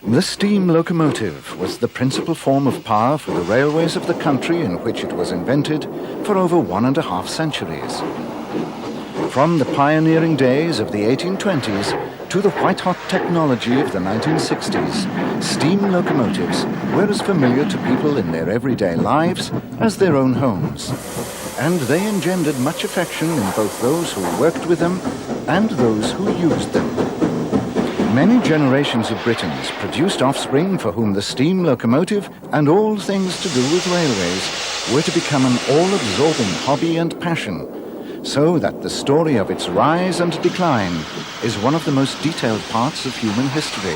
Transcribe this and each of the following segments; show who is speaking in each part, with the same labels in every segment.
Speaker 1: The steam locomotive was the principal form of power for the railways of the country in which it was invented for over 1.5 centuries. From the pioneering days of the 1820s to the white-hot technology of the 1960s, steam locomotives were as familiar to people in their everyday lives as their own homes. And they engendered much affection in both those who worked with them and those who used them. Many generations of Britons produced offspring for whom the steam locomotive and all things to do with railways were to become an all-absorbing hobby and passion, so that the story of its rise and decline is one of the most detailed parts of human history,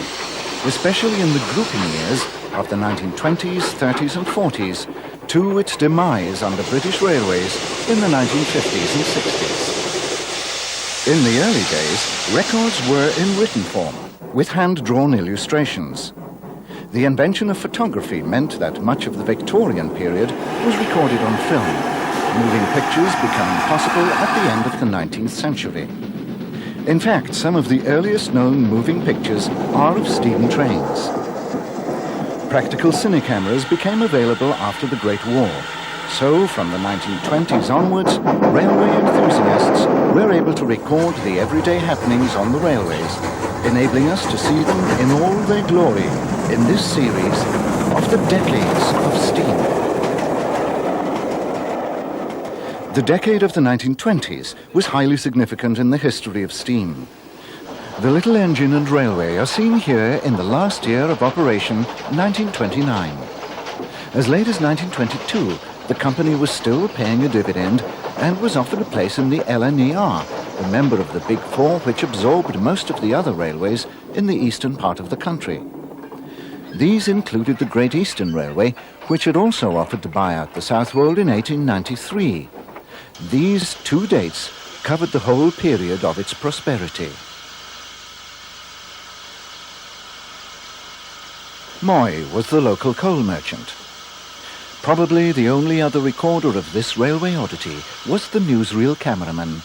Speaker 1: especially in the grouping years of the 1920s, 30s and 40s, to its demise under British Railways in the 1950s and 60s. In the early days, records were in written form, with hand-drawn illustrations. The invention of photography meant that much of the Victorian period was recorded on film, moving pictures becoming possible at the end of the 19th century. In fact, some of the earliest known moving pictures are of steam trains. Practical cinecameras became available after the Great War, so from the 1920s onwards, railway enthusiasts were able to record the everyday happenings on the railways, enabling us to see them in all their glory in this series of the Decades of Steam. The decade of the 1920s was highly significant in the history of steam. The little engine and railway are seen here in the last year of operation, 1929. As late as 1922, the company was still paying a dividend and was offered a place in the LNER, a member of the Big Four which absorbed most of the other railways in the eastern part of the country. These included the Great Eastern Railway, which had also offered to buy out the Southwold in 1893. These two dates covered the whole period of its prosperity. Moy was the local coal merchant. Probably the only other recorder of this railway oddity was the newsreel cameraman.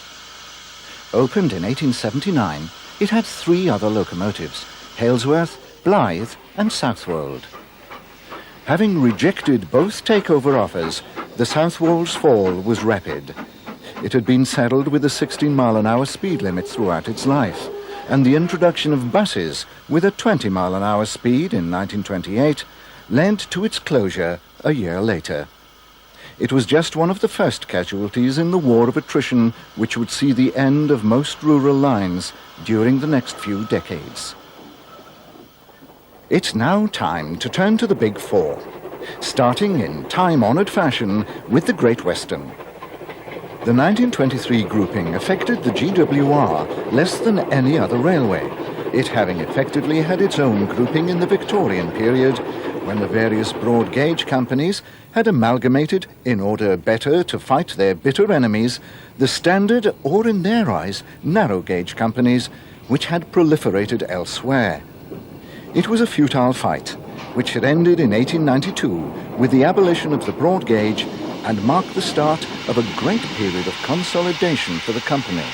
Speaker 1: Opened in 1879, it had 3 other locomotives, Halesworth, Blythe and Southwold. Having rejected both takeover offers, the Southwold's fall was rapid. It had been saddled with a 16-mile-an-hour speed limit throughout its life, and the introduction of buses with a 20-mile-an-hour speed in 1928 led to its closure a year later. It was just one of the first casualties in the war of attrition which would see the end of most rural lines during the next few decades. It's now time to turn to the Big Four, starting in time-honored fashion with the Great Western. The 1923 grouping affected the GWR less than any other railway, it having effectively had its own grouping in the Victorian period, when the various broad gauge companies had amalgamated in order better to fight their bitter enemies, the standard, or in their eyes, narrow gauge companies, which had proliferated elsewhere. It was a futile fight, which had ended in 1892 with the abolition of the broad gauge and marked the start of a great period of consolidation for the company.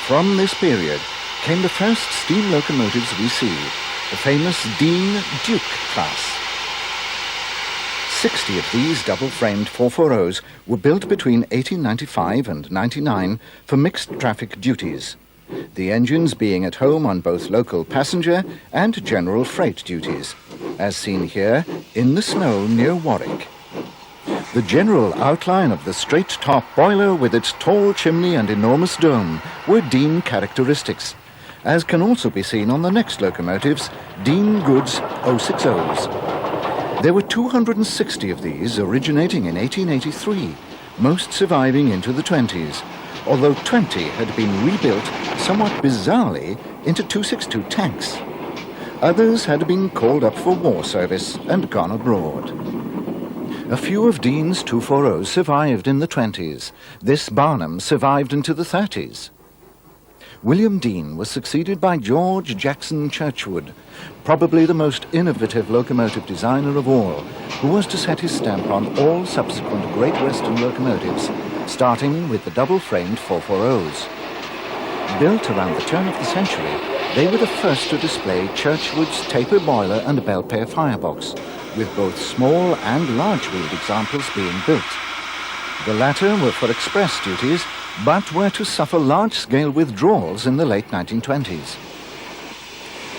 Speaker 1: From this period came the first steam locomotives we see, the famous Dean Duke class. 60 of these double-framed 440s were built between 1895 and 99 for mixed traffic duties, the engines being at home on both local passenger and general freight duties, as seen here in the snow near Warwick. The general outline of the straight-top boiler with its tall chimney and enormous dome were Dean characteristics, as can also be seen on the next locomotives, Dean Goods 060s. There were 260 of these originating in 1883, most surviving into the 20s, although 20 had been rebuilt somewhat bizarrely into 262 tanks. Others had been called up for war service and gone abroad. A few of Dean's 240s survived in the 20s. This Barnum survived into the 30s. William Dean was succeeded by George Jackson Churchwood, probably the most innovative locomotive designer of all, who was to set his stamp on all subsequent Great Western locomotives, starting with the double-framed 440s. Built around the turn of the century, They were the first to display Churchwood's taper boiler and Belpaire firebox, with both small and large-wheeled examples being built. The latter were for express duties, but were to suffer large-scale withdrawals in the late 1920s.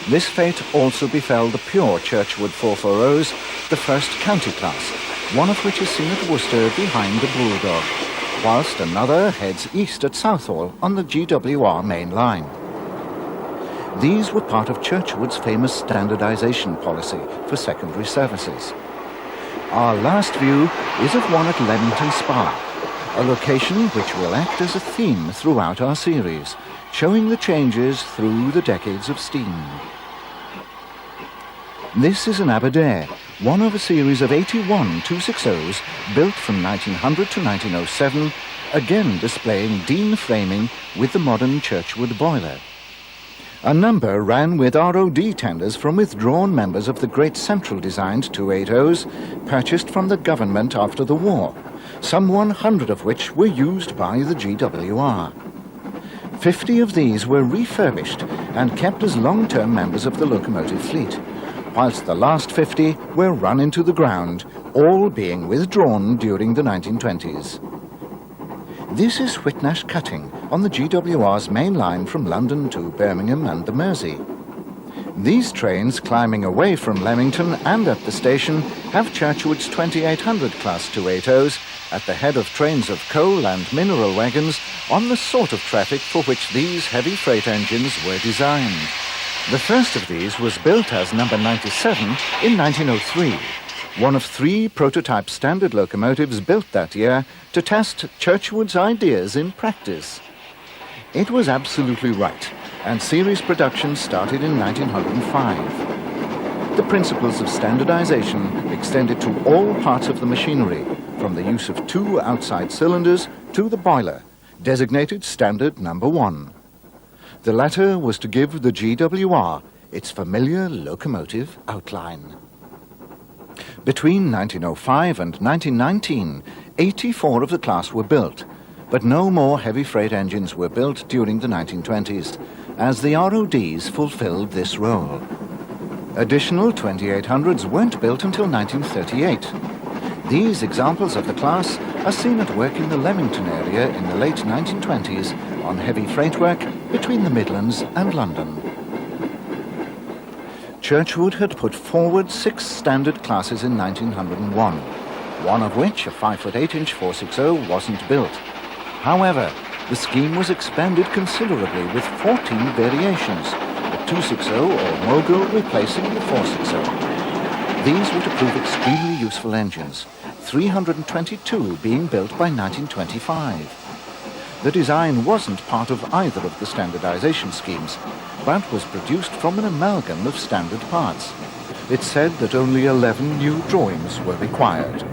Speaker 1: This fate also befell the pure Churchwood 440s, the first county class, one of which is seen at Worcester behind the Bulldog, whilst another heads east at Southall on the GWR main line. These were part of Churchwood's famous standardization policy for secondary services. Our last view is of one at Leamington Spa, a location which will act as a theme throughout our series, showing the changes through the decades of steam. This is an Aberdare, one of a series of 81 260s built from 1900 to 1907, again displaying Dean framing with the modern Churchwood boiler. A number ran with ROD tenders from withdrawn members of the Great Central designed 280s, purchased from the government after the war, some 100 of which were used by the GWR. 50 of these were refurbished and kept as long-term members of the locomotive fleet, whilst the last 50 were run into the ground, all being withdrawn during the 1920s. This is Whitnash Cutting on the GWR's main line from London to Birmingham and the Mersey. These trains, climbing away from Leamington and at the station, have Churchwood's 2800 class 280s at the head of trains of coal and mineral wagons on the sort of traffic for which these heavy freight engines were designed. The first of these was built as number 97 in 1903, one of 3 prototype standard locomotives built that year to test Churchwood's ideas in practice. It was absolutely right, and series production started in 1905. The principles of standardization extended to all parts of the machinery, from the use of 2 outside cylinders to the boiler, designated Standard Number 1. The latter was to give the GWR its familiar locomotive outline. Between 1905 and 1919, 84 of the class were built, but no more heavy freight engines were built during the 1920s, as the RODs fulfilled this role. Additional 2800s weren't built until 1938. These examples of the class are seen at work in the Leamington area in the late 1920s on heavy freight work between the Midlands and London. Churchwood had put forward 6 standard classes in 1901, one of which, a 5'8" 460, wasn't built. However, the scheme was expanded considerably with 14 variations, the 260 or Mogul replacing the 460. These were to prove extremely useful engines, 322 being built by 1925. The design wasn't part of either of the standardization schemes, but was produced from an amalgam of standard parts. It's said that only 11 new drawings were required.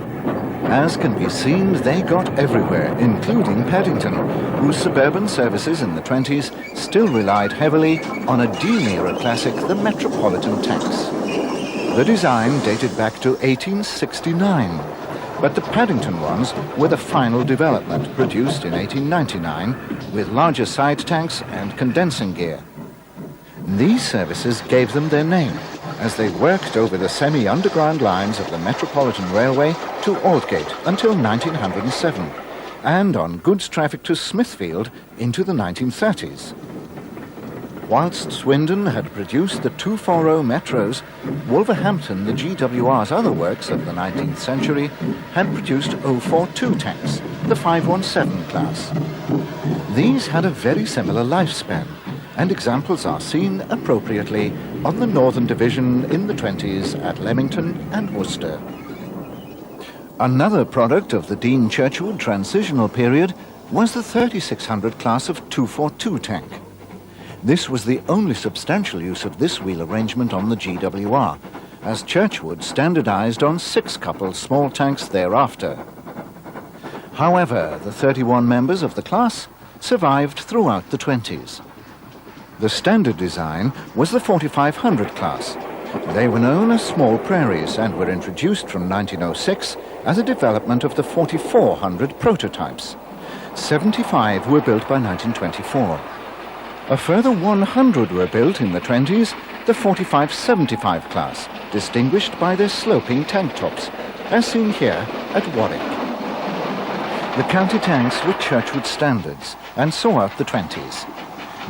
Speaker 1: As can be seen, they got everywhere, including Paddington, whose suburban services in the 20s still relied heavily on a Dean-era classic, the Metropolitan Tax. The design dated back to 1869, but the Paddington ones were the final development, produced in 1899, with larger side tanks and condensing gear. These services gave them their name, as they worked over the semi-underground lines of the Metropolitan Railway to Aldgate until 1907, and on goods traffic to Smithfield into the 1930s. Whilst Swindon had produced the 240 metros, Wolverhampton, the GWR's other works of the 19th century, had produced 042 tanks, the 517 class. These had a very similar lifespan, and examples are seen appropriately on the Northern Division in the 20s at Leamington and Worcester. Another product of the Dean Churchwood transitional period was the 3600 class of 242 tank. This was the only substantial use of this wheel arrangement on the GWR, as Churchwood standardized on 6-coupled small tanks thereafter. However, the 31 members of the class survived throughout the 20s. The standard design was the 4500 class. They were known as small prairies and were introduced from 1906 as a development of the 4400 prototypes. 75 were built by 1924. A further 100 were built in the 20s, the 45-75 class, distinguished by their sloping tank tops, as seen here at Warwick. The county tanks were Churchwood standards and saw out the 20s.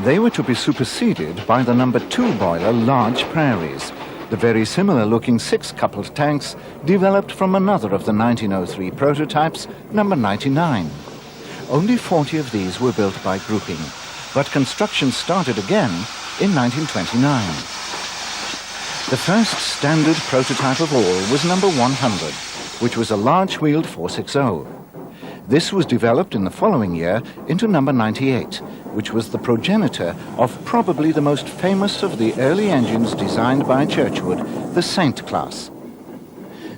Speaker 1: They were to be superseded by the number 2 boiler Large Prairies, the very similar-looking 6-coupled tanks developed from another of the 1903 prototypes, number 99. Only 40 of these were built by grouping, but construction started again in 1929. The first standard prototype of all was number 100, which was a large-wheeled 460. This was developed in the following year into number 98, which was the progenitor of probably the most famous of the early engines designed by Churchwood, the Saint class.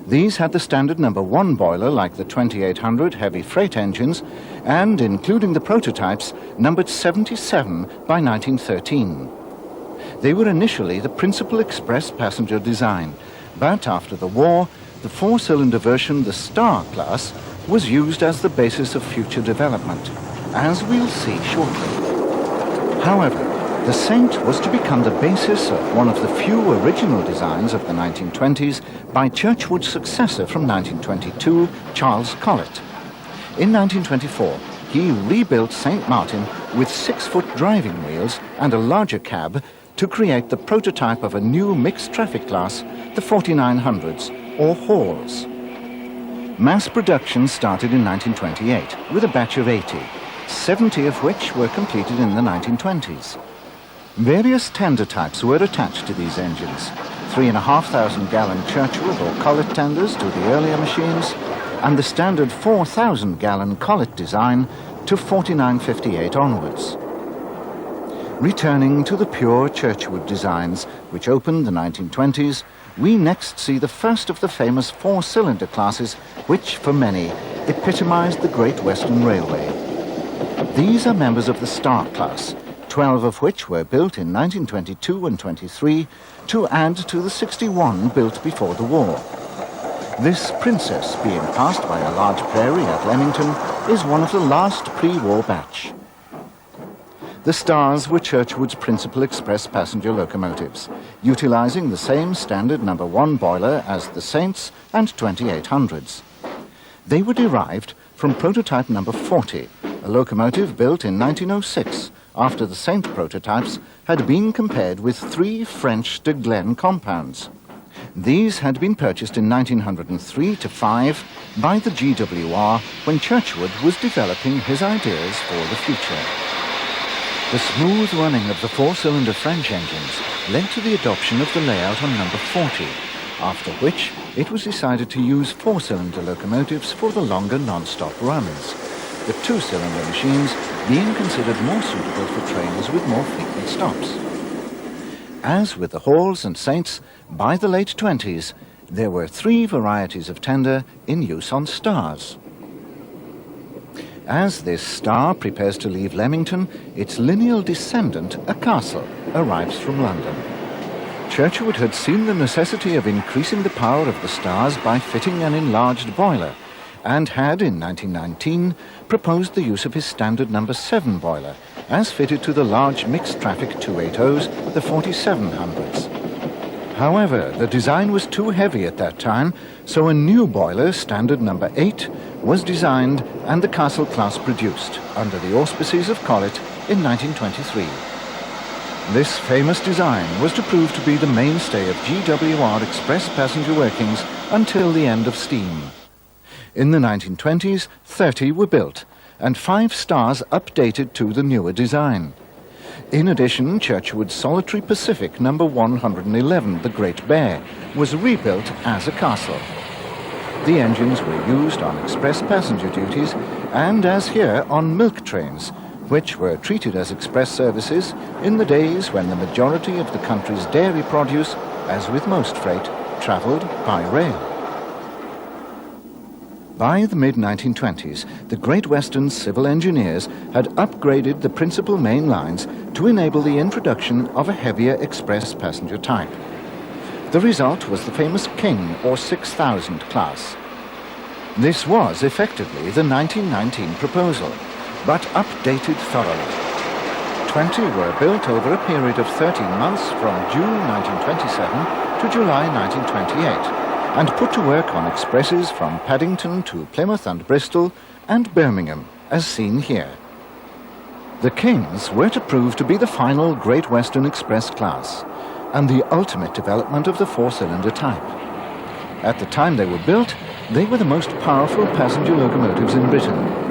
Speaker 1: These had the standard number 1 boiler like the 2800 heavy freight engines and, including the prototypes, numbered 77 by 1913. They were initially the principal express passenger design, but after the war, the 4-cylinder version, the Star class, was used as the basis of future development, as we'll see shortly. However, the Saint was to become the basis of one of the few original designs of the 1920s by Churchwood's successor from 1922, Charles Collett. In 1924, he rebuilt St. Martin with 6-foot driving wheels and a larger cab to create the prototype of a new mixed traffic class, the 4900s, or Halls. Mass production started in 1928 with a batch of 80, 70 of which were completed in the 1920s. Various tender types were attached to these engines, 3,500-gallon Churchwood or Collett tenders to the earlier machines, and the standard 4,000-gallon Collett design to 4958 onwards. Returning to the pure Churchwood designs, which opened the 1920s, we next see the first of the famous 4-cylinder classes, which, for many, epitomized the Great Western Railway. These are members of the Star class, 12 of which were built in 1922 and 23 to add to the 61 built before the war. This Princess, being passed by a Large Prairie at Leamington, is one of the last pre-war batch. The Stars were Churchwood's principal express passenger locomotives, utilizing the same standard number 1 boiler as the Saints and 2800s. They were derived from prototype number 40, a locomotive built in 1906, after the Saint prototypes had been compared with 3 French de Glen compounds. These had been purchased in 1903-5 by the GWR when Churchwood was developing his ideas for the future. The smooth running of the 4-cylinder French engines led to the adoption of the layout on number 40, after which it was decided to use 4-cylinder locomotives for the longer non-stop runs, the 2-cylinder machines being considered more suitable for trains with more frequent stops. As with the Halls and Saints, by the late 20s, there were 3 varieties of tender in use on Stars. As this Star prepares to leave Leamington, its lineal descendant, a Castle, arrives from London. Churchwood had seen the necessity of increasing the power of the Stars by fitting an enlarged boiler, and had, in 1919, proposed the use of his standard number 7 boiler, as fitted to the large mixed-traffic 280s, the 4700s. However, the design was too heavy at that time, so a new boiler, standard number 8, was designed and the Castle class produced, under the auspices of Collett, in 1923. This famous design was to prove to be the mainstay of GWR express passenger workings until the end of steam. In the 1920s, 30 were built, and 5 Stars updated to the newer design. In addition, Churchwood's Solitary Pacific number 111, the Great Bear, was rebuilt as a Castle. The engines were used on express passenger duties and, as here, on milk trains, which were treated as express services in the days when the majority of the country's dairy produce, as with most freight, travelled by rail. By the mid-1920s, the Great Western civil engineers had upgraded the principal main lines to enable the introduction of a heavier express passenger type. The result was the famous King, or 6000 class. This was effectively the 1919 proposal, but updated thoroughly. 20 were built over a period of 13 months from June 1927 to July 1928 and put to work on expresses from Paddington to Plymouth and Bristol and Birmingham, as seen here. The Kings were to prove to be the final Great Western Express class and the ultimate development of the four-cylinder type. At the time they were built, they were the most powerful passenger locomotives in Britain.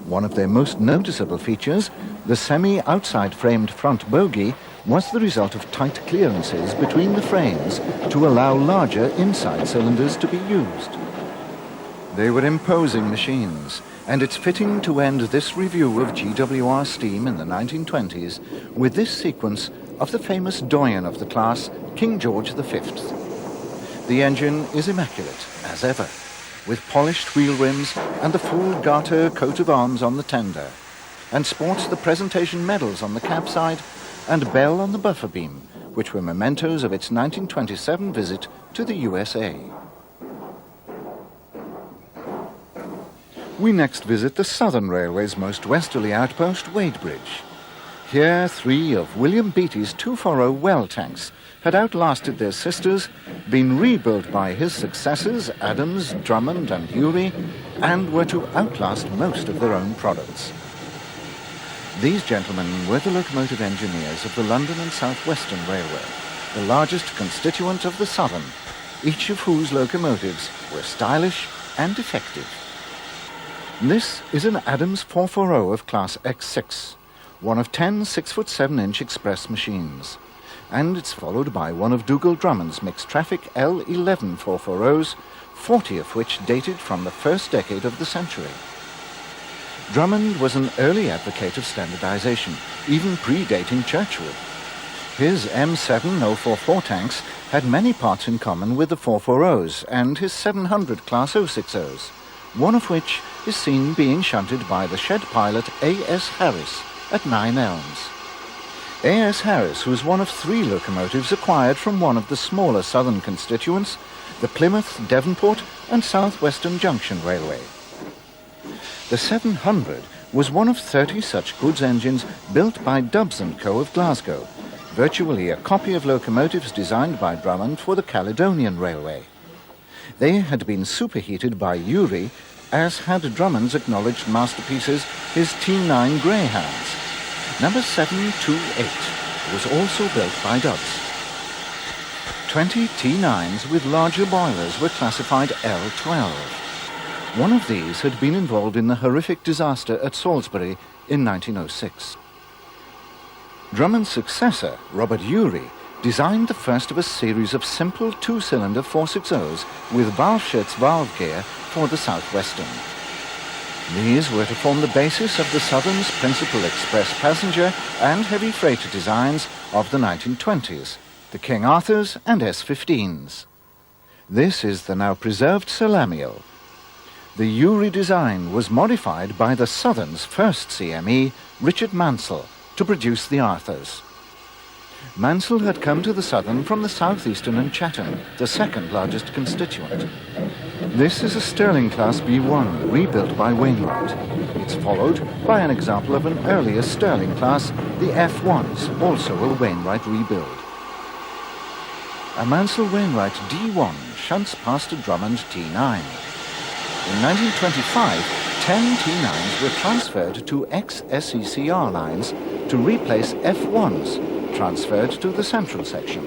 Speaker 1: One of their most noticeable features, the semi-outside framed front bogie, was the result of tight clearances between the frames to allow larger inside cylinders to be used. They were imposing machines, and it's fitting to end this review of GWR steam in the 1920s with this sequence of the famous doyen of the class, King George V. The engine is immaculate, as ever, with polished wheel rims and the full garter coat of arms on the tender, and sports the presentation medals on the cab side and bell on the buffer beam, which were mementos of its 1927 visit to the USA. We next visit the Southern Railway's most westerly outpost, Wadebridge. Here, 3 of William Beattie's 240 well tanks had outlasted their sisters, been rebuilt by his successors, Adams, Drummond and Urey, and were to outlast most of their own products. These gentlemen were the locomotive engineers of the London and South Western Railway, the largest constituent of the Southern, each of whose locomotives were stylish and effective. This is an Adams 440 of Class X6, one of 10 6'7" express machines, and it's followed by one of Dougal Drummond's mixed traffic L11 440s, 40 of which dated from the first decade of the century. Drummond was an early advocate of standardization, even predating Churchwood. His M7 044 tanks had many parts in common with the 440s and his 700 Class 060s, one of which is seen being shunted by the shed pilot A.S. Harris at 9 Elms. A.S. Harris was one of 3 locomotives acquired from one of the smaller southern constituents, the Plymouth, Devonport and South Western Junction Railway. The 700 was one of 30 such goods engines built by Dubbs & Co. of Glasgow, virtually a copy of locomotives designed by Drummond for the Caledonian Railway. They had been superheated by Urey, as had Drummond's acknowledged masterpieces, his T9 Greyhounds. Number 728 was also built by Dubbs. 20 T9s with larger boilers were classified L12. One of these had been involved in the horrific disaster at Salisbury in 1906. Drummond's successor, Robert Urey, designed the first of a series of simple 2-cylinder 460s with Walschaerts valve gear for the South Western. These were to form the basis of the Southern's principal express passenger and heavy freighter designs of the 1920s, the King Arthurs and S15s. This is the now preserved Salamiel. The Urey design was modified by the Southern's first CME, Richard Mansell, to produce the Arthurs. Mansell had come to the Southern from the Southeastern and Chatham, the second largest constituent. This is a Stirling Class B1, rebuilt by Wainwright. It's followed by an example of an earlier Stirling Class, the F1s, also a Wainwright rebuild. A Mansell Wainwright D1 shunts past a Drummond T9. In 1925, 10 T9s were transferred to ex-SECR lines to replace F1s transferred to the central section.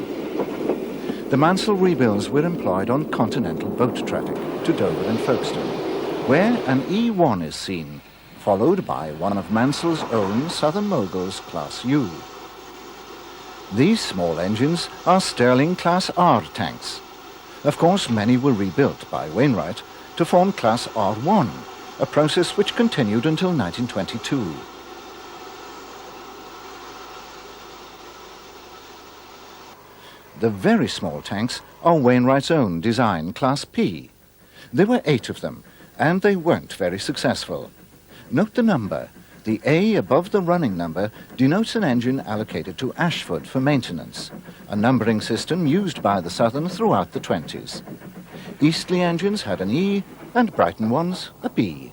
Speaker 1: The Mansell rebuilds were employed on continental boat traffic to Dover and Folkestone, where an E1 is seen, followed by one of Mansell's own Southern Moguls Class U. These small engines are Stirling Class R tanks. Of course, many were rebuilt by Wainwright to form Class R1, a process which continued until 1922. The very small tanks are Wainwright's own design, Class P. There were 8 of them, and they weren't very successful. Note the number. The A above the running number denotes an engine allocated to Ashford for maintenance, a numbering system used by the Southern throughout the 20s. Eastleigh engines had an E, and Brighton ones a B.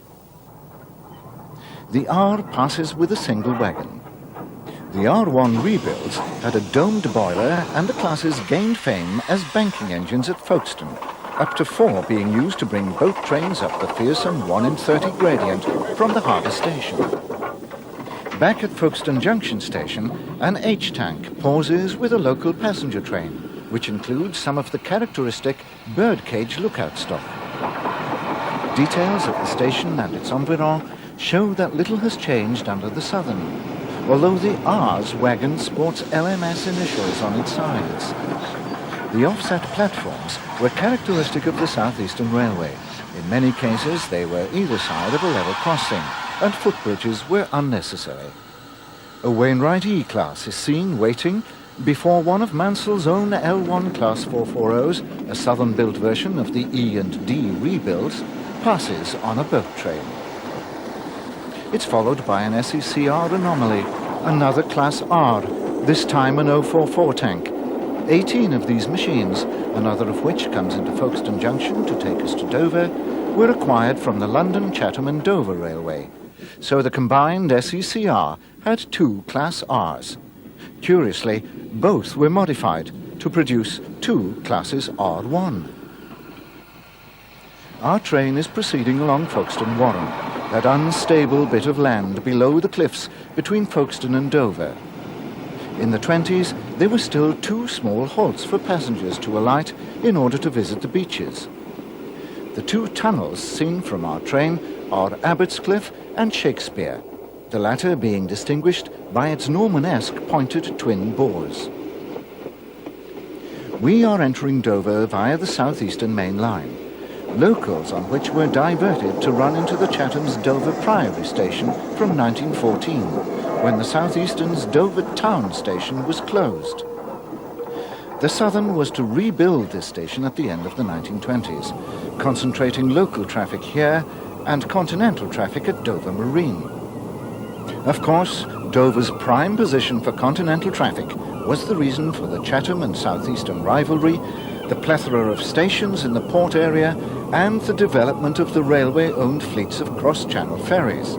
Speaker 1: The R passes with a single wagon. The R1 rebuilds had a domed boiler, and the classes gained fame as banking engines at Folkestone, up to 4 being used to bring boat trains up the fearsome 1 in 30 gradient from the harbour station. Back at Folkestone Junction Station, an H-tank pauses with a local passenger train, which includes some of the characteristic birdcage lookout stock. Details of the station and its environ show that little has changed under the Southern, although the R's wagon sports LMS initials on its sides. The offset platforms were characteristic of the South Eastern Railway. In many cases, they were either side of a level crossing, and footbridges were unnecessary. A Wainwright E-class is seen waiting before one of Mansell's own L1 Class 440s, a Southern-built version of the E and D rebuilds, passes on a boat train. It's followed by an SECR Anomaly, another Class R, this time an 044 tank. 18 of these machines, another of which comes into Folkestone Junction to take us to Dover, were acquired from the London, Chatham and Dover Railway. So the combined SECR had 2 Class Rs. Curiously, both were modified to produce 2 Classes R1. Our train is proceeding along Folkestone Warren, that unstable bit of land below the cliffs between Folkestone and Dover. In the 20s, there were still 2 small halts for passengers to alight in order to visit the beaches. The 2 tunnels seen from our train are Abbott's Cliff and Shakespeare, the latter being distinguished by its Norman-esque pointed twin bores. We are entering Dover via the southeastern main line, locals on which were diverted to run into the Chatham's Dover Priory station from 1914, when the Southeastern's Dover Town station was closed. The Southern was to rebuild this station at the end of the 1920s, concentrating local traffic here and continental traffic at Dover Marine. Of course, Dover's prime position for continental traffic was the reason for the Chatham and Southeastern rivalry, the plethora of stations in the port area, and the development of the railway-owned fleets of cross-channel ferries.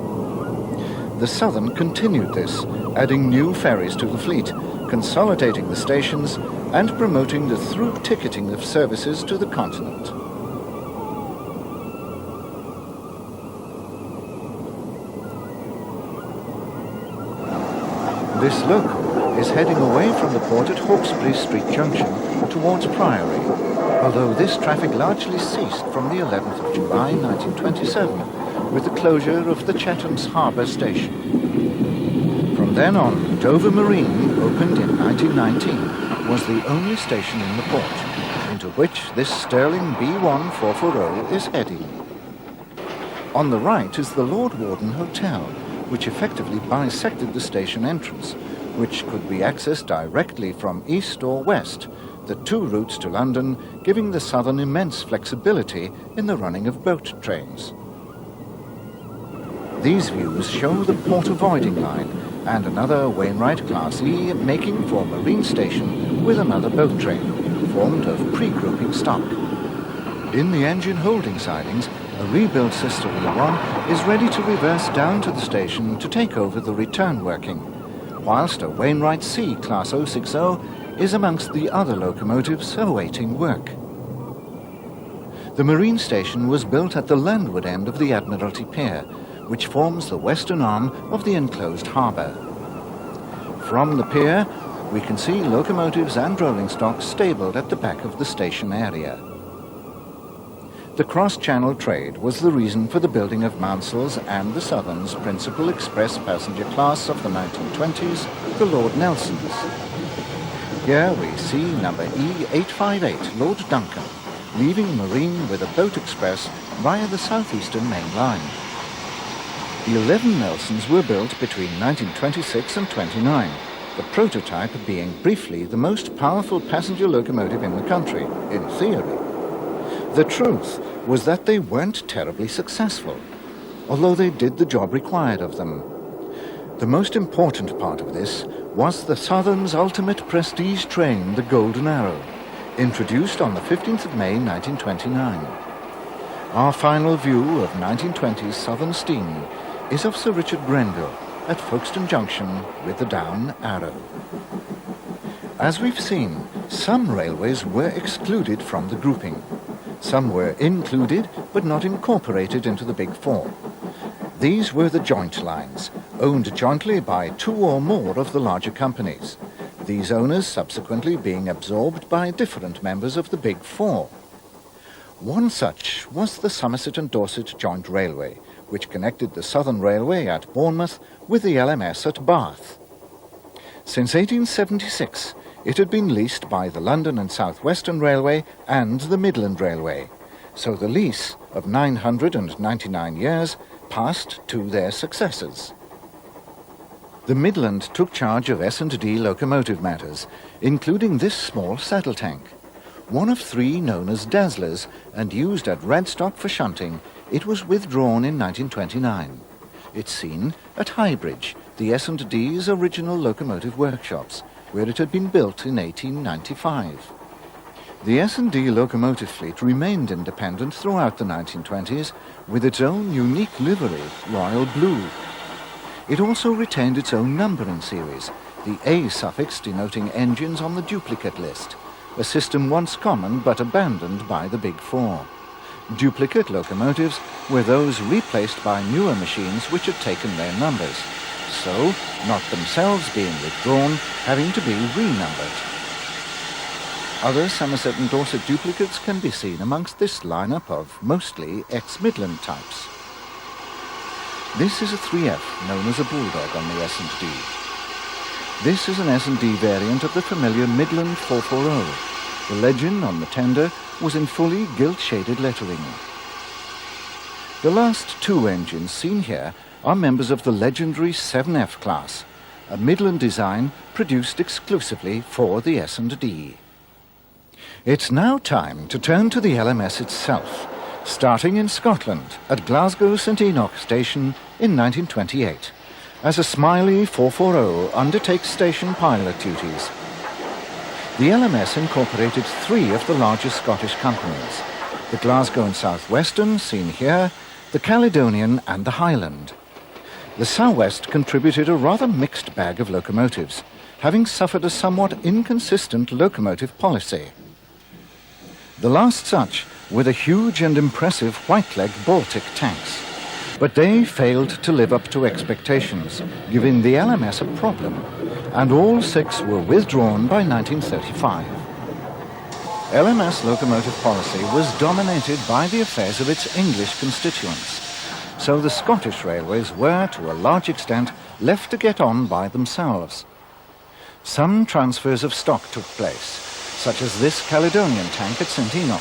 Speaker 1: The Southern continued this, adding new ferries to the fleet, consolidating the stations, and promoting the through ticketing of services to the continent. This local is heading away from the port at Hawkesbury Street Junction towards Priory, although this traffic largely ceased from the 11th of July 1927 with the closure of the Chatham's Harbour Station. From then on, Dover Marine, opened in 1919, was the only station in the port, into which this Sterling B1 440 is heading. On the right is the Lord Warden Hotel, which effectively bisected the station entrance, which could be accessed directly from east or west, the 2 routes to London giving the Southern immense flexibility in the running of boat trains. These views show the port avoiding line and another Wainwright Class E making for Marine Station with another boat train, formed of pre-grouping stock. In the engine holding sidings, a rebuilt sister E1 is ready to reverse down to the station to take over the return working, whilst a Wainwright C Class 060 is amongst the other locomotives awaiting work. The Marine Station was built at the landward end of the Admiralty Pier, which forms the western arm of the enclosed harbour. From the pier, we can see locomotives and rolling stock stabled at the back of the station area. The cross-channel trade was the reason for the building of Mansell's and the Southern's principal express passenger class of the 1920s, the Lord Nelsons. Here we see number E858, Lord Duncan, leaving Marine with a boat express via the southeastern main line. The 11 Nelsons were built between 1926 and 29, the prototype being briefly the most powerful passenger locomotive in the country, in theory. The truth was that they weren't terribly successful, although they did the job required of them. The most important part of this was the Southern's ultimate prestige train, the Golden Arrow, introduced on the 15th of May 1929. Our final view of 1920's Southern steam is of Sir Richard Grenville, at Folkestone Junction with the down arrow. As we've seen, some railways were excluded from the grouping. Some were included but not incorporated into the Big Four. These were the joint lines, owned jointly by two or more of the larger companies, these owners subsequently being absorbed by different members of the Big Four. One such was the Somerset and Dorset Joint Railway, which connected the Southern Railway at Bournemouth with the LMS at Bath. Since 1876, it had been leased by the London and South Western Railway and the Midland Railway, so the lease of 999 years passed to their successors. The Midland took charge of S&D locomotive matters, including this small saddle tank. One of three known as Dazzlers and used at Radstock for shunting, it was withdrawn in 1929. It's seen at Highbridge, the S&D's original locomotive workshops, where it had been built in 1895. The S&D locomotive fleet remained independent throughout the 1920s with its own unique livery, royal blue. It also retained its own numbering series, the A suffix denoting engines on the duplicate list, a system once common but abandoned by the Big Four. Duplicate locomotives were those replaced by newer machines which had taken their numbers, so not themselves being withdrawn, having to be renumbered. Other Somerset and Dorset duplicates can be seen amongst this lineup of mostly ex-Midland types. This is a 3F known as a Bulldog on the S&D. This is an S&D variant of the familiar Midland 440. The legend on the tender was in fully gilt-shaded lettering. The last two engines seen here are members of the legendary 7F class, a Midland design produced exclusively for the S&D. It's now time to turn to the LMS itself, starting in Scotland at Glasgow St Enoch Station in 1928, as a Smiley 440 undertakes station pilot duties. The LMS incorporated three of the largest Scottish companies, the Glasgow and South Western, seen here, the Caledonian and the Highland. The South West contributed a rather mixed bag of locomotives, having suffered a somewhat inconsistent locomotive policy. The last such were the huge and impressive Whiteleg Baltic tanks, but they failed to live up to expectations, giving the LMS a problem, and all six were withdrawn by 1935. LMS locomotive policy was dominated by the affairs of its English constituents, so the Scottish railways were, to a large extent, left to get on by themselves. Some transfers of stock took place, such as this Caledonian tank at St Enoch.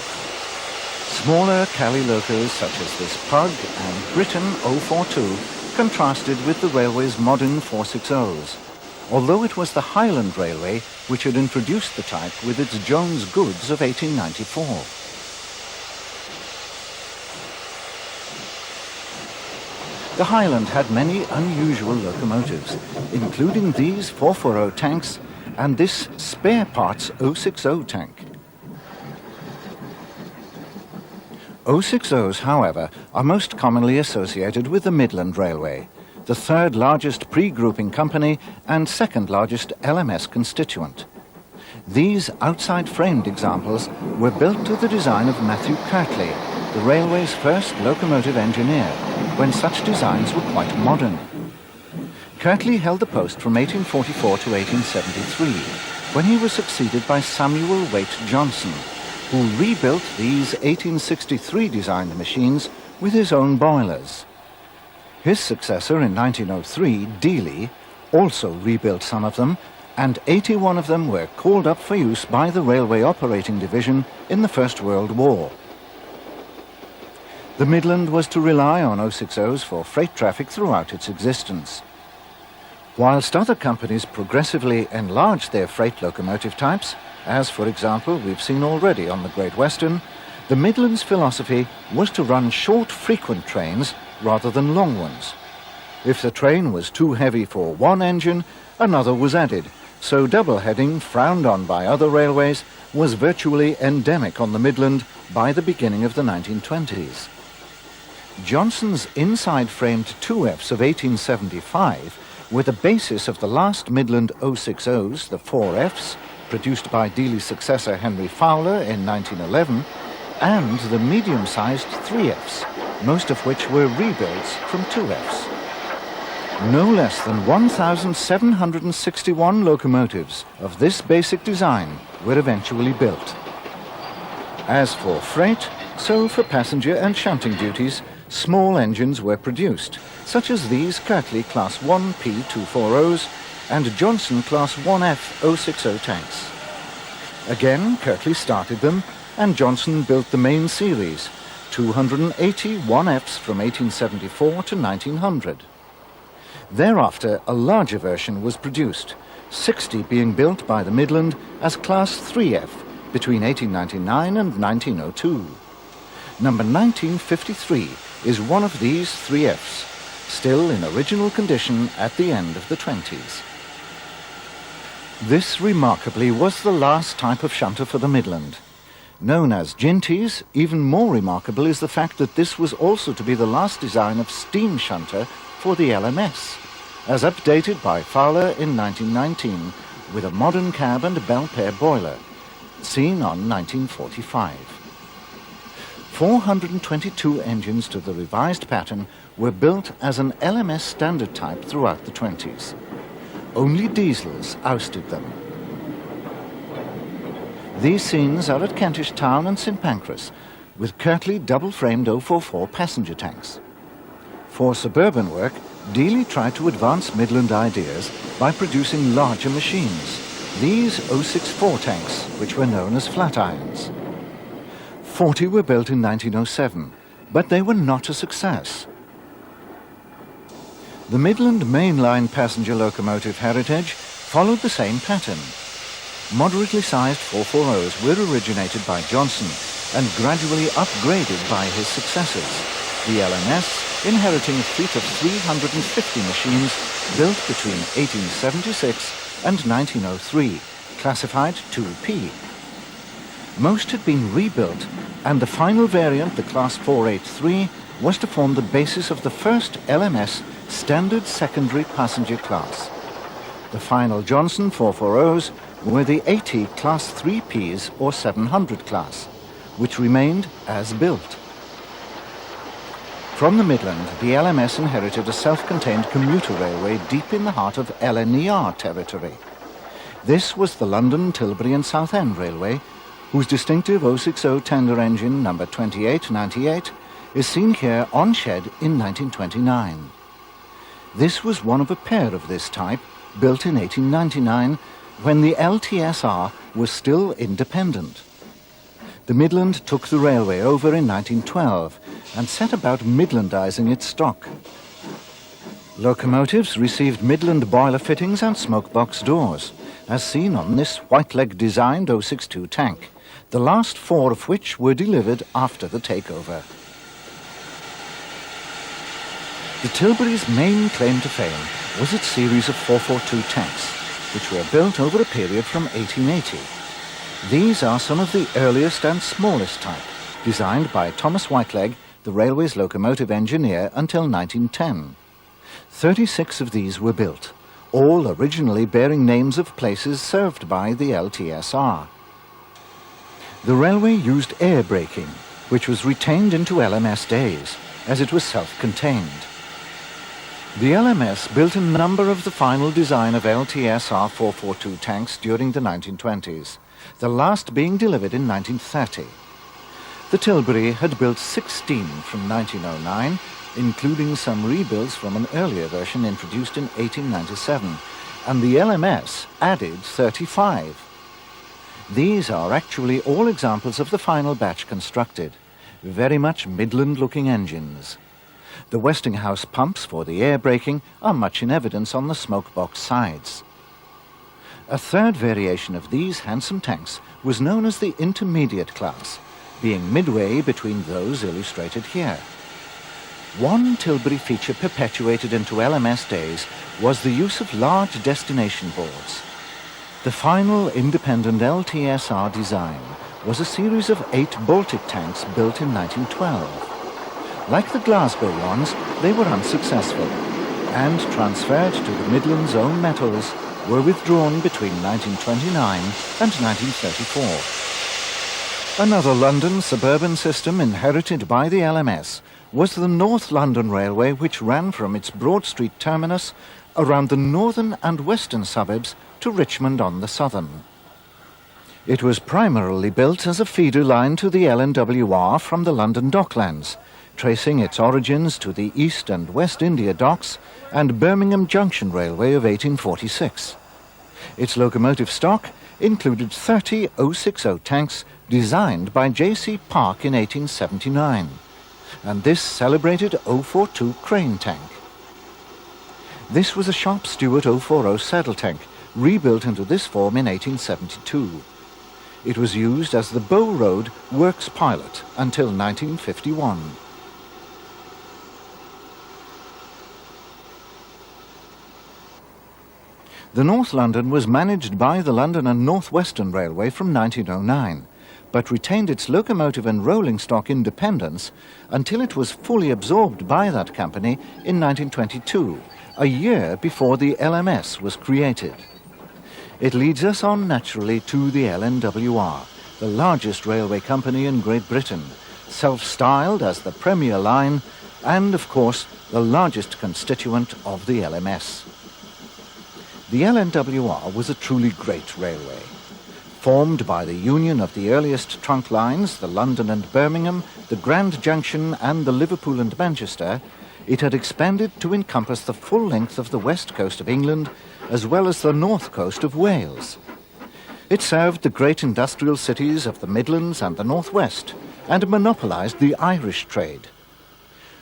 Speaker 1: Smaller Cali locos such as this Pug and Britain 042 contrasted with the railway's modern 460s, although it was the Highland Railway which had introduced the type with its Jones goods of 1894. The Highland had many unusual locomotives, including these 440 tanks and this spare parts 060 tank. 060s, however, are most commonly associated with the Midland Railway, the third largest pre-grouping company and second largest LMS constituent. These outside-framed examples were built to the design of Matthew Kirtley, the railway's first locomotive engineer, when such designs were quite modern. Kirtley held the post from 1844 to 1873, when he was succeeded by Samuel Waite Johnson, who rebuilt these 1863 designed machines with his own boilers. His successor in 1903, Dealey, also rebuilt some of them, and 81 of them were called up for use by the Railway Operating Division in the First World War. The Midland was to rely on 060s for freight traffic throughout its existence. Whilst other companies progressively enlarged their freight locomotive types, as for example we've seen already on the Great Western, the Midland's philosophy was to run short, frequent trains rather than long ones. If the train was too heavy for one engine, another was added, so double-heading, frowned on by other railways, was virtually endemic on the Midland by the beginning of the 1920s. Johnson's inside-framed 2Fs of 1875 were the basis of the last Midland 060s, the 4Fs, produced by Dealey's successor Henry Fowler in 1911, and the medium-sized 3Fs, most of which were rebuilds from 2Fs. No less than 1,761 locomotives of this basic design were eventually built. As for freight, so for passenger and shunting duties, small engines were produced, such as these Kirtley Class 1 P240s and Johnson Class 1F 060 tanks. Again, Kirtley started them, and Johnson built the main series, 280 1Fs from 1874 to 1900. Thereafter, a larger version was produced, 60 being built by the Midland as Class 3F between 1899 and 1902. Number 1953 is one of these 3Fs, still in original condition at the end of the 20s. This, remarkably, was the last type of shunter for the Midland. Known as Ginties, even more remarkable is the fact that this was also to be the last design of steam shunter for the LMS, as updated by Fowler in 1919 with a modern cab and bell pair boiler, seen on 1945. 422 engines to the revised pattern were built as an LMS standard type throughout the 20s. Only diesels ousted them. These scenes are at Kentish Town and St Pancras, with Kirtley double-framed 044 passenger tanks. For suburban work, Dealey tried to advance Midland ideas by producing larger machines, these 064 tanks, which were known as flat irons. 40 were built in 1907, but they were not a success. The Midland mainline passenger locomotive heritage followed the same pattern. Moderately sized 440s were originated by Johnson and gradually upgraded by his successors, the LMS inheriting a fleet of 350 machines built between 1876 and 1903, classified 2P. Most had been rebuilt, and the final variant, the Class 483, was to form the basis of the first LMS standard secondary passenger class. The final Johnson 440s were the 80 Class 3Ps or 700 class, which remained as built. From the Midland, the LMS inherited a self-contained commuter railway deep in the heart of LNER territory. This was the London, Tilbury and Southend Railway, whose distinctive 060 tender engine number 2898 is seen here on shed in 1929. This was one of a pair of this type, built in 1899, when the LTSR was still independent. The Midland took the railway over in 1912 and set about Midlandizing its stock. Locomotives received Midland boiler fittings and smoke box doors, as seen on this Whiteleg-designed 062 tank, the last 4 of which were delivered after the takeover. The Tilbury's main claim to fame was its series of 442 tanks, which were built over a period from 1880. These are some of the earliest and smallest type, designed by Thomas Whiteleg, the railway's locomotive engineer, until 1910. 36 of these were built, all originally bearing names of places served by the LTSR. The railway used air braking, which was retained into LMS days, as it was self-contained. The LMS built a number of the final design of LTSR 442 tanks during the 1920s, the last being delivered in 1930. The Tilbury had built 16 from 1909, including some rebuilds from an earlier version introduced in 1897, and the LMS added 35. These are actually all examples of the final batch constructed, very much Midland-looking engines. The Westinghouse pumps for the air braking are much in evidence on the smoke box sides. A third variation of these handsome tanks was known as the intermediate class, being midway between those illustrated here. One Tilbury feature perpetuated into LMS days was the use of large destination boards. The final independent LTSR design was a series of 8 Baltic tanks built in 1912. Like the Glasgow ones, they were unsuccessful. and transferred to the Midlands' own metals were withdrawn between 1929 and 1934. Another London suburban system inherited by the LMS was the North London Railway, which ran from its Broad Street terminus around the northern and western suburbs to Richmond on the southern. It was primarily built as a feeder line to the LNWR from the London Docklands, tracing its origins to the East and West India Docks and Birmingham Junction Railway of 1846. Its locomotive stock included 30 060 tanks designed by J.C. Park in 1879, and this celebrated 042 crane tank. This was a Sharp Stewart 040 saddle tank, rebuilt into this form in 1872. It was used as the Bow Road Works pilot until 1951. The North London was managed by the London and North Western Railway from 1909, but retained its locomotive and rolling stock independence until it was fully absorbed by that company in 1922, a year before the LMS was created. It leads us on naturally to the LNWR, the largest railway company in Great Britain, self-styled as the Premier Line, and of course the largest constituent of the LMS. The LNWR was a truly great railway. Formed by the union of the earliest trunk lines, the London and Birmingham, the Grand Junction and the Liverpool and Manchester, it had expanded to encompass the full length of the west coast of England as well as the north coast of Wales. It served the great industrial cities of the Midlands and the Northwest and monopolised the Irish trade.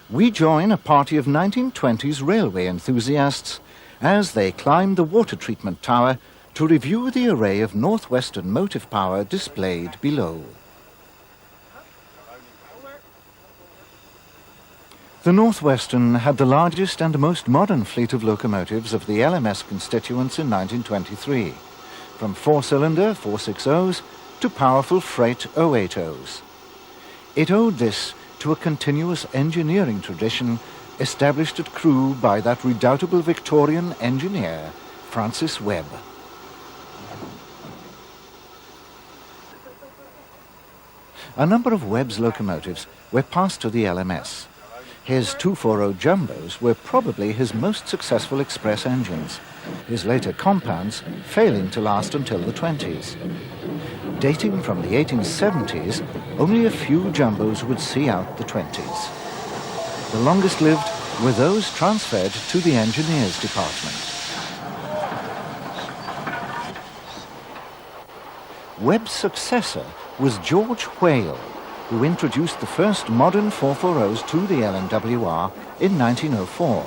Speaker 1: We join a party of 1920s railway enthusiasts as they climb the water treatment tower to review the array of northwestern motive power displayed below. The Northwestern had the largest and most modern fleet of locomotives of the LMS constituents in 1923, from four-cylinder 460s to powerful freight 080s. It owed this to a continuous engineering tradition established at Crewe by that redoubtable Victorian engineer, Francis Webb. A number of Webb's locomotives were passed to the LMS. His 240 Jumbos were probably his most successful express engines, his later compounds failing to last until the 20s. Dating from the 1870s, only a few Jumbos would see out the 20s. The longest lived were those transferred to the engineers department. Webb's successor was George Whale, who introduced the first modern 440s to the LNWR in 1904.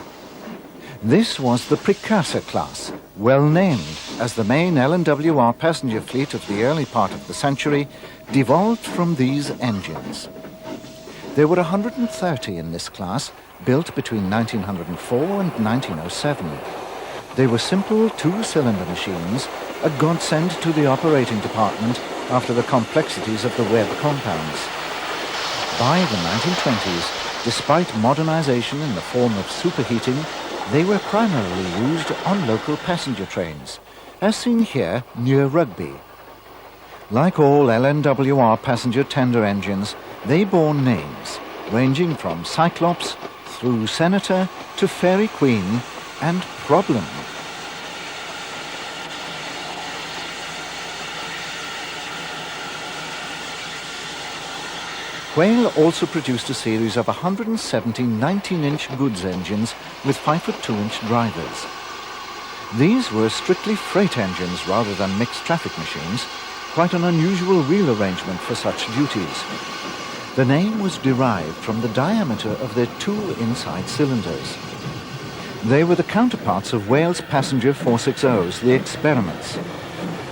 Speaker 1: This was the precursor class, well named as the main LNWR passenger fleet of the early part of the century, devolved from these engines. There were 130 in this class, built between 1904 and 1907. They were simple two-cylinder machines, a godsend to the operating department after the complexities of the Webb compounds. By the 1920s, despite modernization in the form of superheating, they were primarily used on local passenger trains, as seen here near Rugby. Like all LNWR passenger tender engines, they bore names ranging from Cyclops through Senator to Fairy Queen and Problem. Whale also produced a series of 170 19-inch goods engines with 5'2" drivers. These were strictly freight engines rather than mixed traffic machines, quite an unusual wheel arrangement for such duties. The name was derived from the diameter of their two inside cylinders. They were the counterparts of Wales passenger 460s, the Experiments.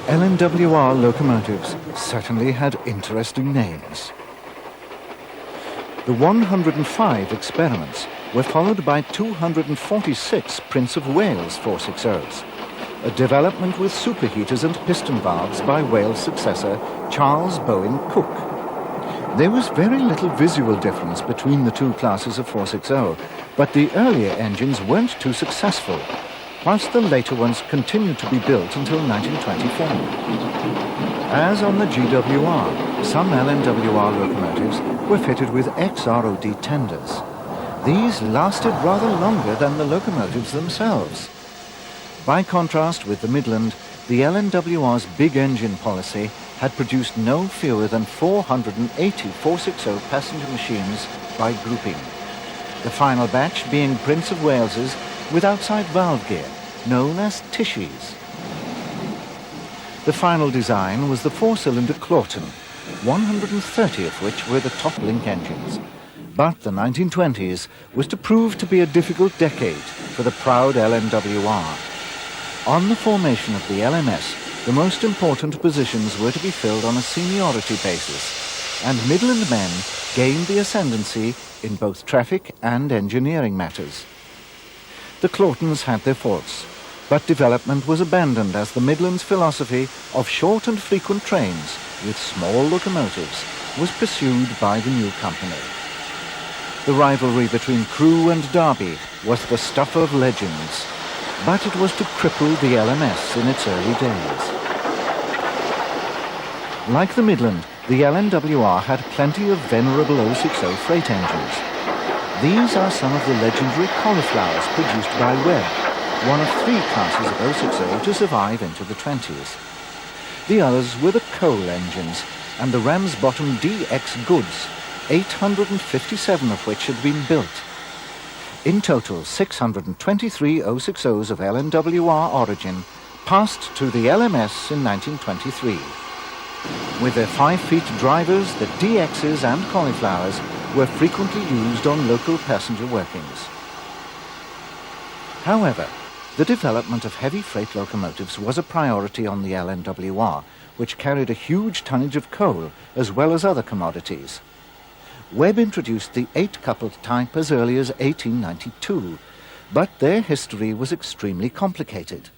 Speaker 1: LNWR locomotives certainly had interesting names. The 105 Experiments were followed by 246 Prince of Wales 460s, a development with superheaters and piston valves by Wales' successor Charles Bowen Cook. There was very little visual difference between the two classes of 460, but the earlier engines weren't too successful, whilst the later ones continued to be built until 1924. As on the GWR, some LNWR locomotives were fitted with XROD tenders. These lasted rather longer than the locomotives themselves. By contrast with the Midland, the LNWR's big engine policy had produced no fewer than 480 460 passenger machines by grouping, the final batch being Prince of Wales's with outside valve gear, known as Tishies. The final design was the four-cylinder Clawton, 130 of which were the top link engines. But the 1920s was to prove to be a difficult decade for the proud LNWR. On the formation of the LMS, the most important positions were to be filled on a seniority basis, and Midland men gained the ascendancy in both traffic and engineering matters. The Clawtons had their faults, but development was abandoned as the Midland's philosophy of short and frequent trains with small locomotives was pursued by the new company. The rivalry between Crewe and Derby was the stuff of legends, but it was to cripple the LMS in its early days. Like the Midland, the LNWR had plenty of venerable 060 freight engines. These are some of the legendary cauliflowers produced by Webb, one of three classes of 060 to survive into the 20s. The others were the coal engines and the Ramsbottom DX Goods, 857 of which had been built. In total, 623 060s of LNWR origin passed to the LMS in 1923. With their 5-feet drivers, the DXs and cauliflowers were frequently used on local passenger workings. However, the development of heavy freight locomotives was a priority on the LNWR, which carried a huge tonnage of coal as well as other commodities. Webb introduced the 8-coupled type as early as 1892, but their history was extremely complicated.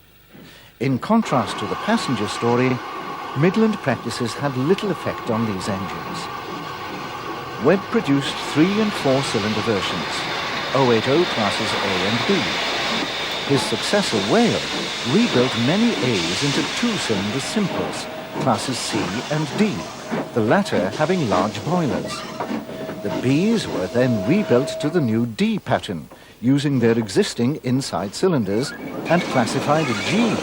Speaker 1: In contrast to the passenger story, Midland practices had little effect on these engines. Webb produced 3- and 4-cylinder versions, 080 classes A and B. His successor, Whale, rebuilt many A's into 2-cylinder simples, classes C and D, the latter having large boilers. The B's were then rebuilt to the new D pattern, using their existing inside cylinders, and classified G.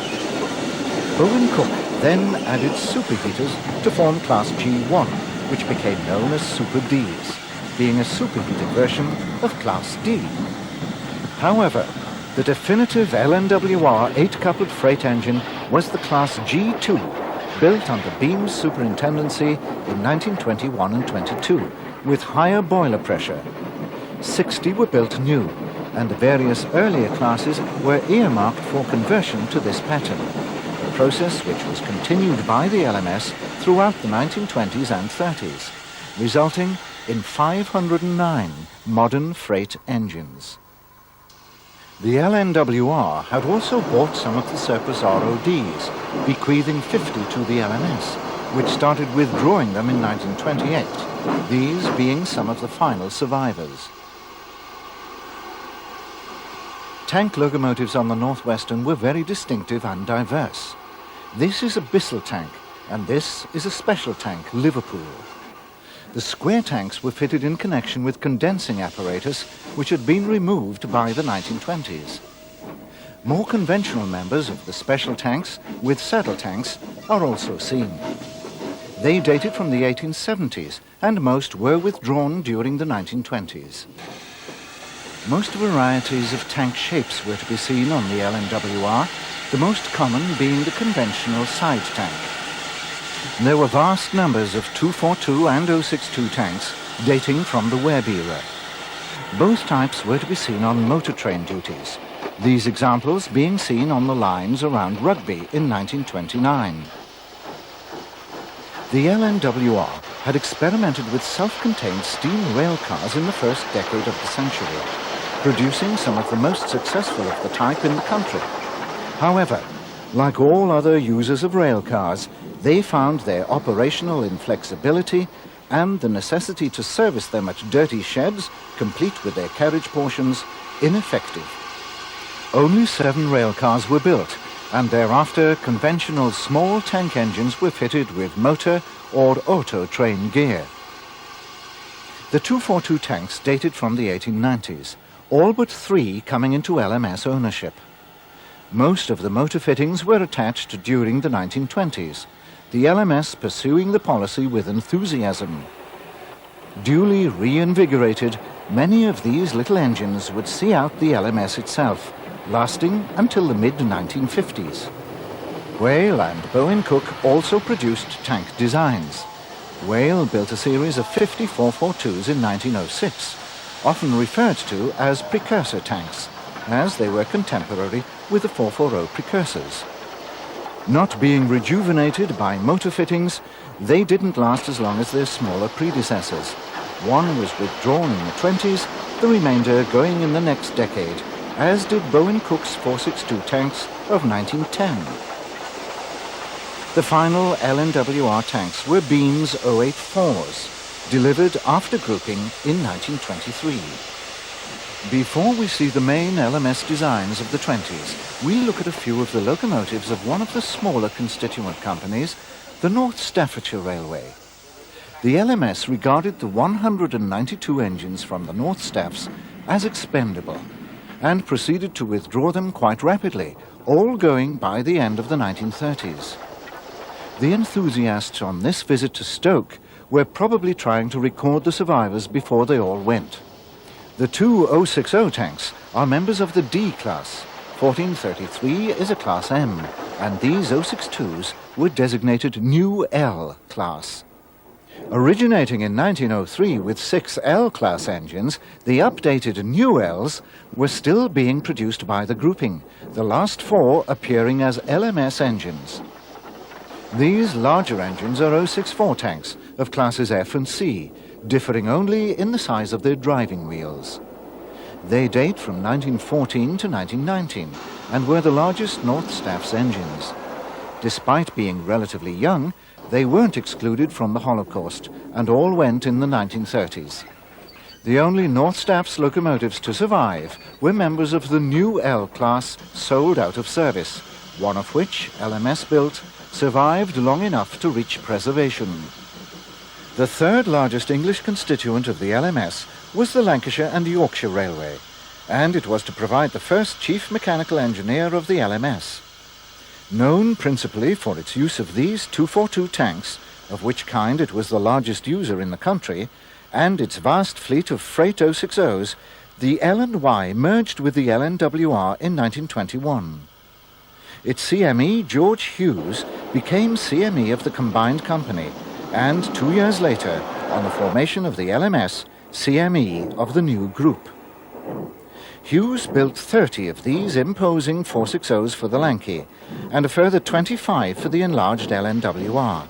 Speaker 1: Bowen Cook then added superheaters to form Class G1, which became known as Super Ds, being a superheated version of Class D. However, the definitive LNWR 8-coupled freight engine was the Class G2, built under Beam's superintendency in 1921 and 22, with higher boiler pressure. 60 were built new, and the various earlier classes were earmarked for conversion to this pattern, a process which was continued by the LMS throughout the 1920s and 30s, resulting in 509 modern freight engines. The LNWR had also bought some of the surplus RODs, bequeathing 50 to the LMS, which started withdrawing them in 1928, these being some of the final survivors. Tank locomotives on the Northwestern were very distinctive and diverse. This is a Bissell tank, and this is a special tank, Liverpool. The square tanks were fitted in connection with condensing apparatus, which had been removed by the 1920s. More conventional members of the special tanks, with saddle tanks, are also seen. They dated from the 1870s, and most were withdrawn during the 1920s. Most varieties of tank shapes were to be seen on the LNWR, the most common being the conventional side tank. There were vast numbers of 242 and 062 tanks dating from the Webb era. Both types were to be seen on motor train duties, these examples being seen on the lines around Rugby in 1929. The LNWR had experimented with self-contained steam rail cars in the first decade of the century, producing some of the most successful of the type in the country. However, like all other users of rail cars, they found their operational inflexibility and the necessity to service them at dirty sheds, complete with their carriage portions, ineffective. Only 7 railcars were built, and thereafter conventional small tank engines were fitted with motor or auto train gear. The 242 tanks dated from the 1890s, all but 3 coming into LMS ownership. Most of the motor fittings were attached during the 1920s, the LMS pursuing the policy with enthusiasm. Duly reinvigorated, many of these little engines would see out the LMS itself, lasting until the mid-1950s. Whale and Bowen Cook also produced tank designs. Whale built a series of 50 442s in 1906, often referred to as precursor tanks, as they were contemporary with the 440 precursors. Not being rejuvenated by motor fittings, they didn't last as long as their smaller predecessors. One was withdrawn in the 20s, the remainder going in the next decade, as did Bowen Cook's 462 tanks of 1910. The final LNWR tanks were Beam's 084s, delivered after grouping in 1923. Before we see the main LMS designs of the 20s, we look at a few of the locomotives of one of the smaller constituent companies, the North Staffordshire Railway. The LMS regarded the 192 engines from the North Staffs as expendable and proceeded to withdraw them quite rapidly, all going by the end of the 1930s. The enthusiasts on this visit to Stoke were probably trying to record the survivors before they all went. The 2 060 tanks are members of the D class. 1433 is a Class M, and these 062s were designated New L class. Originating in 1903 with 6 L class engines, the updated New Ls were still being produced by the grouping, the last 4 appearing as LMS engines. These larger engines are 064 tanks of classes F and C, differing only in the size of their driving wheels. They date from 1914 to 1919 and were the largest North Staff's engines. Despite being relatively young, they weren't excluded from the Holocaust and all went in the 1930s. The only North Staff's locomotives to survive were members of the New L class sold out of service, one of which, LMS built, survived long enough to reach preservation. The third largest English constituent of the LMS was the Lancashire and Yorkshire Railway, and it was to provide the first chief mechanical engineer of the LMS. Known principally for its use of these 242 tanks, of which kind it was the largest user in the country, and its vast fleet of freight 060s, the L&Y merged with the LNWR in 1921. Its CME, George Hughes, became CME of the combined company, and 2 years later, on the formation of the LMS, CME of the new group. Hughes built 30 of these imposing 460s for the Lanky, and a further 25 for the enlarged LNWR.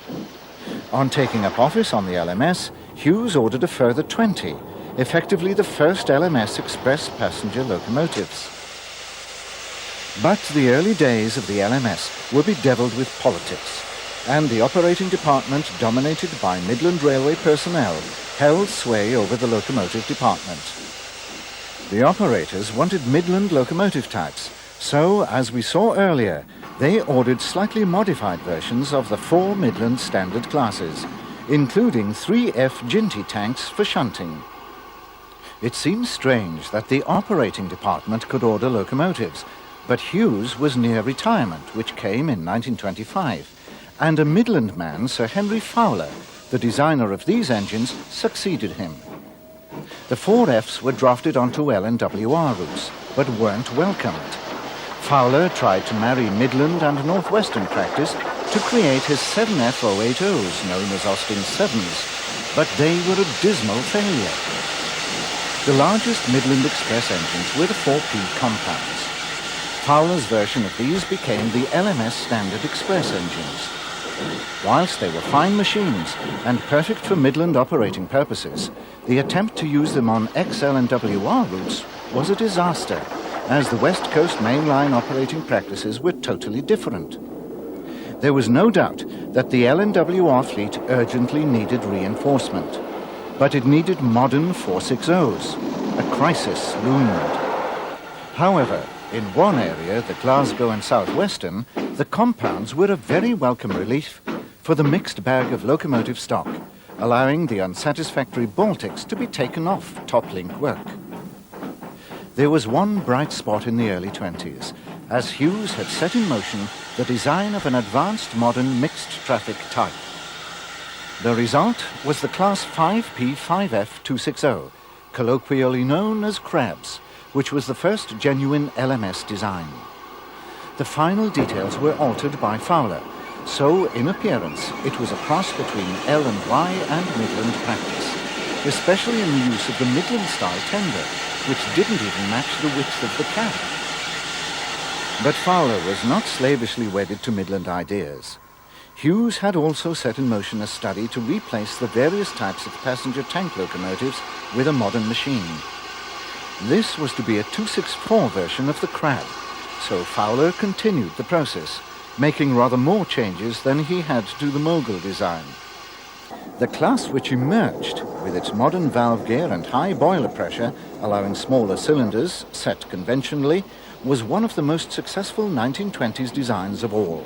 Speaker 1: On taking up office on the LMS, Hughes ordered a further 20, effectively the first LMS express passenger locomotives. But the early days of the LMS were bedeviled with politics, and the operating department, dominated by Midland Railway personnel, held sway over the locomotive department. The operators wanted Midland locomotive types, so, as we saw earlier, they ordered slightly modified versions of the 4 Midland standard classes, including 3F Ginty tanks for shunting. It seems strange that the operating department could order locomotives, but Hughes was near retirement, which came in 1925, and a Midland man, Sir Henry Fowler, the designer of these engines, succeeded him. The 4Fs were drafted onto LNWR routes, but weren't welcomed. Fowler tried to marry Midland and Northwestern practice to create his 7F 080s, known as Austin 7s, but they were a dismal failure. The largest Midland Express engines were the 4P compounds. Fowler's version of these became the LMS Standard Express engines. Whilst they were fine machines and perfect for Midland operating purposes, the attempt to use them on XL and WR routes was a disaster, as the West Coast mainline operating practices were totally different. There was no doubt that the LNWR fleet urgently needed reinforcement, but it needed modern 460s. A crisis loomed. However, in one area, the Glasgow and Southwestern, the compounds were a very welcome relief for the mixed bag of locomotive stock, allowing the unsatisfactory Baltics to be taken off top-link work. There was one bright spot in the early 20s, as Hughes had set in motion the design of an advanced modern mixed traffic type. The result was the Class 5P5F260, colloquially known as Crabs, which was the first genuine LMS design. The final details were altered by Fowler, so in appearance it was a cross between L&Y and Midland practice, especially in the use of the Midland-style tender, which didn't even match the width of the cab. But Fowler was not slavishly wedded to Midland ideas. Hughes had also set in motion a study to replace the various types of passenger tank locomotives with a modern machine. This was to be a 264 version of the Crab, so Fowler continued the process, making rather more changes than he had to the Mogul design. The class which emerged, with its modern valve gear and high boiler pressure, allowing smaller cylinders, set conventionally, was one of the most successful 1920s designs of all.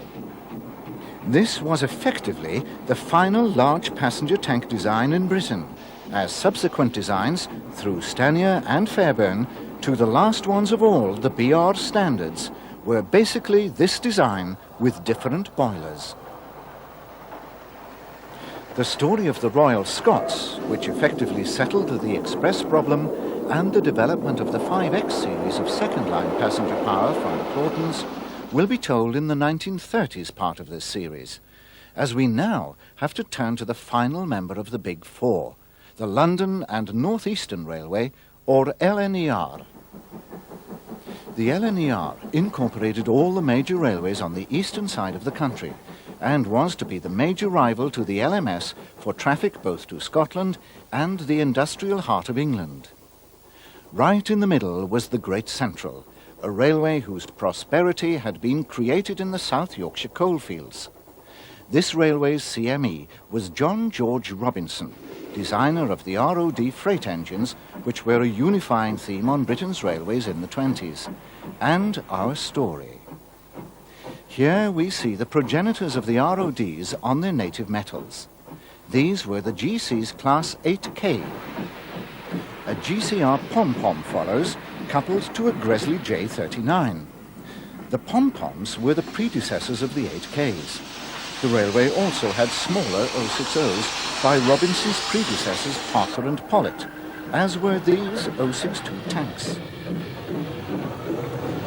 Speaker 1: This was effectively the final large passenger tank design in Britain, as subsequent designs, through Stanier and Fairbairn, to the last ones of all, the BR standards, were basically this design with different boilers. The story of the Royal Scots, which effectively settled the express problem, and the development of the 5X series of second-line passenger power from the Claughtons, will be told in the 1930s part of this series, as we now have to turn to the final member of the Big Four, the London and North Eastern Railway, or LNER. The LNER incorporated all the major railways on the eastern side of the country, and was to be the major rival to the LMS for traffic both to Scotland and the industrial heart of England. Right in the middle was the Great Central, a railway whose prosperity had been created in the South Yorkshire coalfields. This railway's CME was John George Robinson, designer of the ROD freight engines, which were a unifying theme on Britain's railways in the 20s, and our story. Here we see the progenitors of the RODs on their native metals. These were the GC's Class 8K. A GCR pom-pom follows, coupled to a Gresley J39. The pom-poms were the predecessors of the 8Ks. The railway also had smaller 060s by Robinson's predecessors Parker and Pollitt, as were these 062 tanks.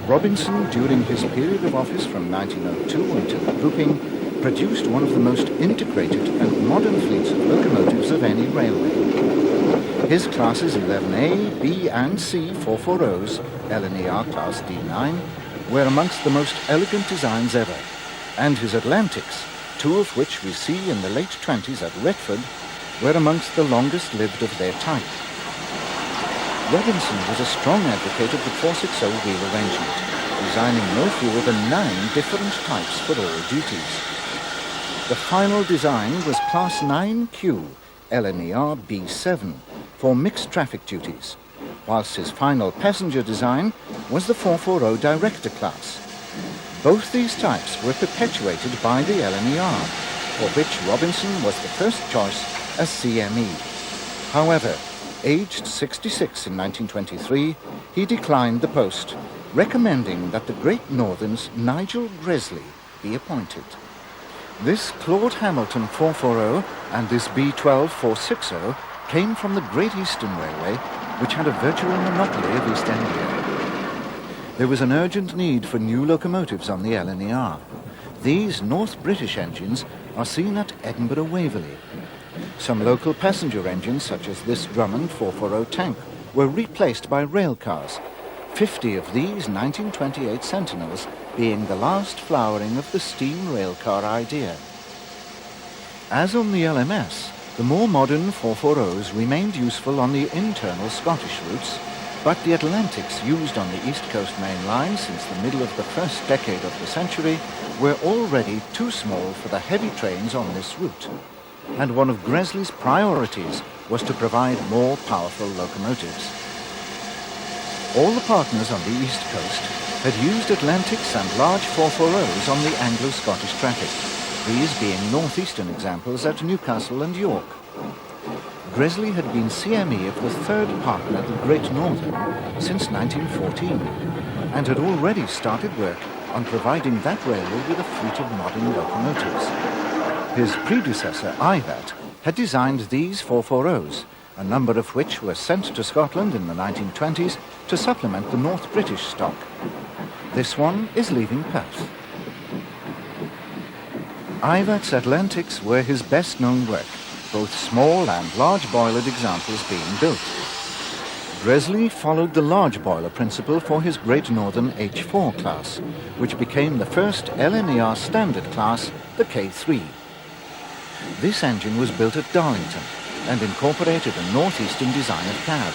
Speaker 1: Robinson, during his period of office from 1902 until the grouping, produced one of the most integrated and modern fleets of locomotives of any railway. His classes 11A, B and C 440s, LNER Class D9, were amongst the most elegant designs ever, and his Atlantics, two of which we see in the late 20s at Retford, were amongst the longest lived of their type. Robinson was a strong advocate of the 460 wheel arrangement, designing no fewer than 9 different types for all duties. The final design was Class 9Q, LNER B7, for mixed traffic duties, whilst his final passenger design was the 440 Director class. Both these types were perpetuated by the LNER, for which Robinson was the first choice as CME. However, aged 66 in 1923, he declined the post, recommending that the Great Northern's Nigel Gresley be appointed. This Claude Hamilton 440 and this B12 460 came from the Great Eastern Railway, which had a virtual monopoly of East Anglia. There was an urgent need for new locomotives on the LNER. These North British engines are seen at Edinburgh Waverley. Some local passenger engines, such as this Drummond 440 tank, were replaced by rail cars, 50 of these 1928 Sentinels being the last flowering of the steam railcar idea. As on the LMS, the more modern 440s remained useful on the internal Scottish routes, But the Atlantics used on the East Coast Main Line since the middle of the first decade of the century were already too small for the heavy trains on this route. And one of Gresley's priorities was to provide more powerful locomotives. All the partners on the East Coast had used Atlantics and large 440s on the Anglo-Scottish traffic, these being northeastern examples at Newcastle and York. Gresley had been CME of the third partner, the Great Northern, since 1914, and had already started work on providing that railway with a fleet of modern locomotives. His predecessor, IVAT, had designed these 440s, a number of which were sent to Scotland in the 1920s to supplement the North British stock. This one is leaving Perth. IVAT's Atlantics were his best-known work, both small and large boilered examples being built. Gresley followed the large boiler principle for his Great Northern H4 class, which became the first LNER standard class, the K3. This engine was built at Darlington and incorporated a northeastern design of cab.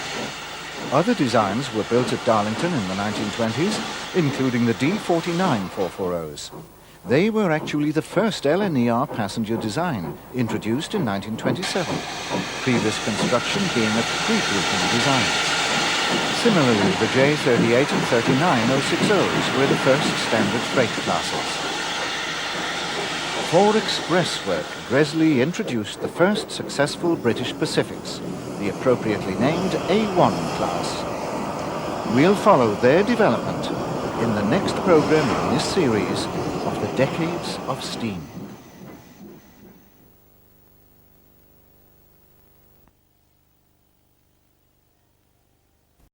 Speaker 1: Other designs were built at Darlington in the 1920s, including the D49 440s. They were actually the first LNER passenger design, introduced in 1927, previous construction being a pre-grouping design. Similarly, the J38 and 39060s were the first standard freight classes. For express work, Gresley introduced the first successful British Pacifics, the appropriately named A1 class. We'll follow their development in the next program in this series of the Decades of Steam.